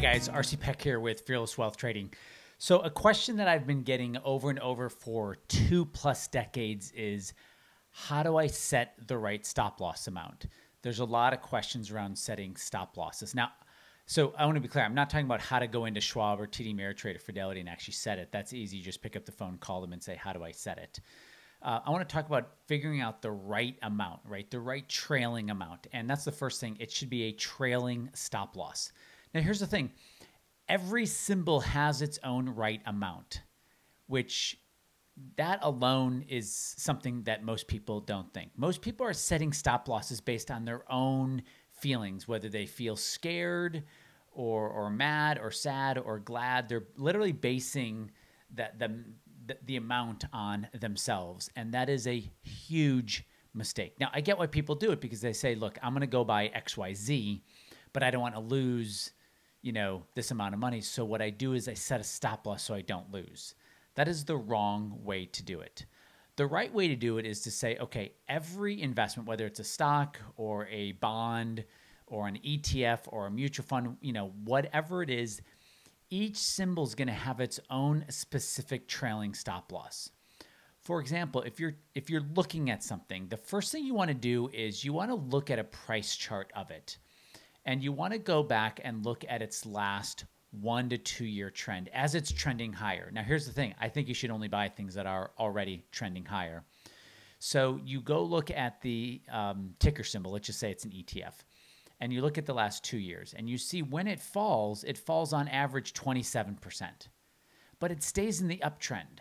guys, RC Peck here with Fearless Wealth Trading. So a question that I've been getting over and over for 2+ decades is, how do I set the right stop loss amount? There's a lot of questions around setting stop losses. Now, so I want to be clear, I'm not talking about how to go into Schwab or TD Ameritrade or Fidelity and actually set it. That's easy. You just pick up the phone, call them and say, how do I set it? I want to talk about figuring out the right amount, right? The right trailing amount. And that's the first thing. It should be a trailing stop loss. Now, here's the thing. Every symbol has its own right amount, which that alone is something that most people don't think. Most people are setting stop losses based on their own feelings, whether they feel scared or mad or sad or glad. They're literally basing the amount on themselves, and that is a huge mistake. Now, I get why people do it, because they say, look, I'm going to go buy XYZ, but I don't want to lose, this amount of money. So what I do is I set a stop loss so I don't lose. That is the wrong way to do it. The right way to do it is to say, okay, every investment, whether it's a stock or a bond or an ETF or a mutual fund, whatever it is, each symbol is going to have its own specific trailing stop loss. For example, if you're looking at something, the first thing you want to do is you want to look at a price chart of it. And you want to go back and look at its last 1 to 2 year trend as it's trending higher. Now, here's the thing. I think you should only buy things that are already trending higher. So you go look at the ticker symbol. Let's just say it's an ETF. And you look at the last 2 years. And you see when it falls on average 27%. But it stays in the uptrend.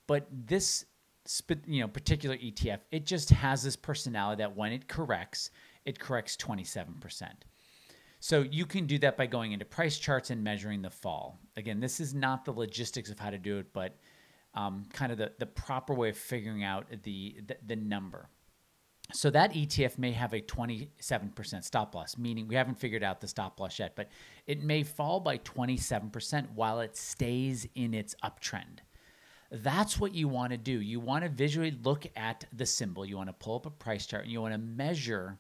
But this particular ETF, it just has this personality that when it corrects 27%. So you can do that by going into price charts and measuring the fall. Again, this is not the logistics of how to do it, but kind of the proper way of figuring out the number. So that ETF may have a 27% stop loss, meaning we haven't figured out the stop loss yet, but it may fall by 27% while it stays in its uptrend. That's what you want to do. You want to visually look at the symbol. You want to pull up a price chart and you want to measure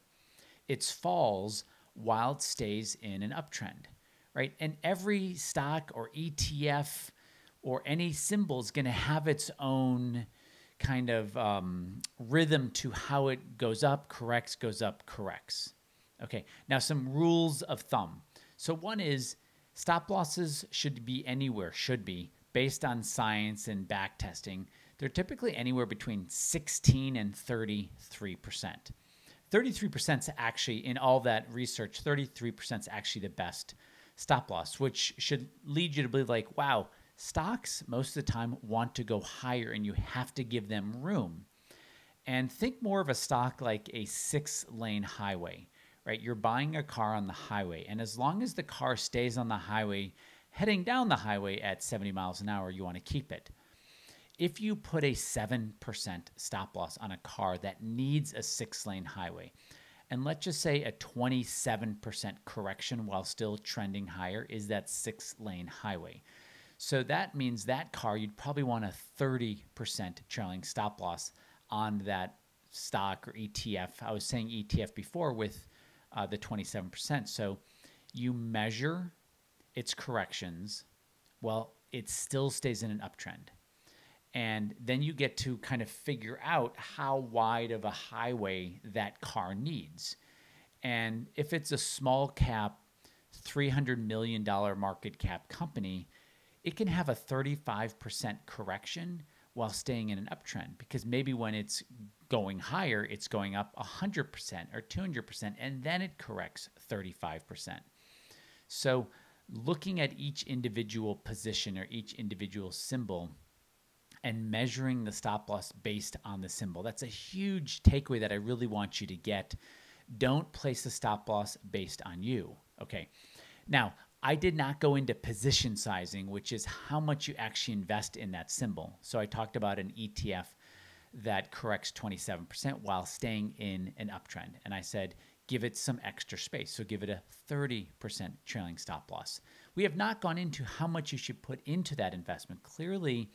its falls while it stays in an uptrend, right? And every stock or ETF or any symbol is going to have its own kind of rhythm to how it goes up, corrects, goes up, corrects. Okay, now some rules of thumb. So one is stop losses should be based on science and back testing. They're typically anywhere between 16 and 33%. 33% is actually, in all that research, 33% is actually the best stop loss, which should lead you to believe like, wow, stocks most of the time want to go higher and you have to give them room. And think more of a stock like a 6-lane highway, right? You're buying a car on the highway, and as long as the car stays on the highway, heading down the highway at 70 miles an hour, you want to keep it. If you put a 7% stop loss on a car that needs a 6-lane highway, and let's just say a 27% correction while still trending higher is that 6-lane highway. So that means that car, you'd probably want a 30% trailing stop loss on that stock or ETF. I was saying ETF before with the 27%. So you measure its corrections while it still stays in an uptrend. And then you get to kind of figure out how wide of a highway that car needs. And if it's a small cap, $300 million market cap company, it can have a 35% correction while staying in an uptrend, because maybe when it's going higher, it's going up 100% or 200%, and then it corrects 35%. So looking at each individual position or each individual symbol and measuring the stop loss based on the symbol. That's a huge takeaway that I really want you to get. Don't place a stop loss based on you. Okay. Now, I did not go into position sizing, which is how much you actually invest in that symbol. So I talked about an ETF that corrects 27% while staying in an uptrend. And I said, give it some extra space. So give it a 30% trailing stop loss. We have not gone into how much you should put into that investment. Clearly,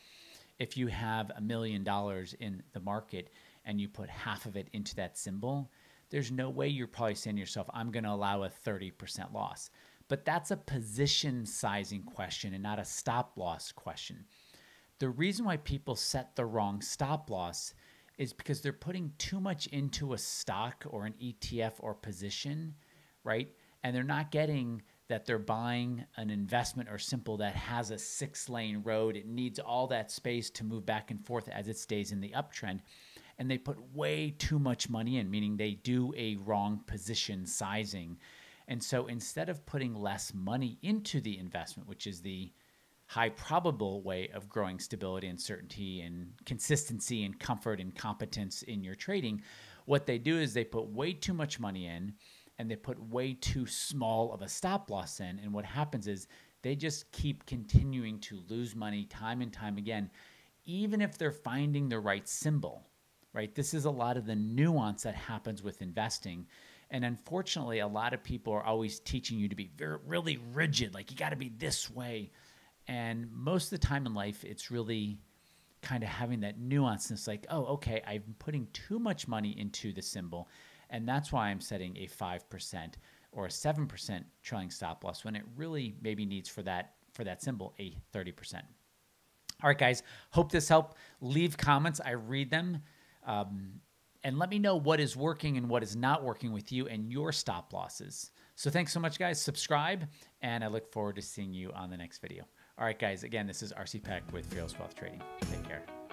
if you have $1 million in the market and you put half of it into that symbol, there's no way you're probably saying to yourself, I'm going to allow a 30% loss. But that's a position sizing question and not a stop loss question. The reason why people set the wrong stop loss is because they're putting too much into a stock or an ETF or position, right? And they're not getting that they're buying an investment or simple that has a 6-lane road. It needs all that space to move back and forth as it stays in the uptrend. And they put way too much money in, meaning they do a wrong position sizing. And so instead of putting less money into the investment, which is the high probable way of growing stability and certainty and consistency and comfort and competence in your trading, what they do is they put way too much money in and they put way too small of a stop loss in. And what happens is they just keep continuing to lose money time and time again, even if they're finding the right symbol, right? This is a lot of the nuance that happens with investing. And unfortunately, a lot of people are always teaching you to be really rigid, like you got to be this way. And most of the time in life, it's really kind of having that nuance. And it's like, oh, okay, I'm putting too much money into the symbol. And that's why I'm setting a 5% or a 7% trailing stop loss when it really maybe needs for that symbol a 30%. All right, guys, hope this helped. Leave comments. I read them. And let me know what is working and what is not working with you and your stop losses. So thanks so much, guys. Subscribe, and I look forward to seeing you on the next video. All right, guys, again, this is RC Peck with Fearless Wealth Trading. Take care.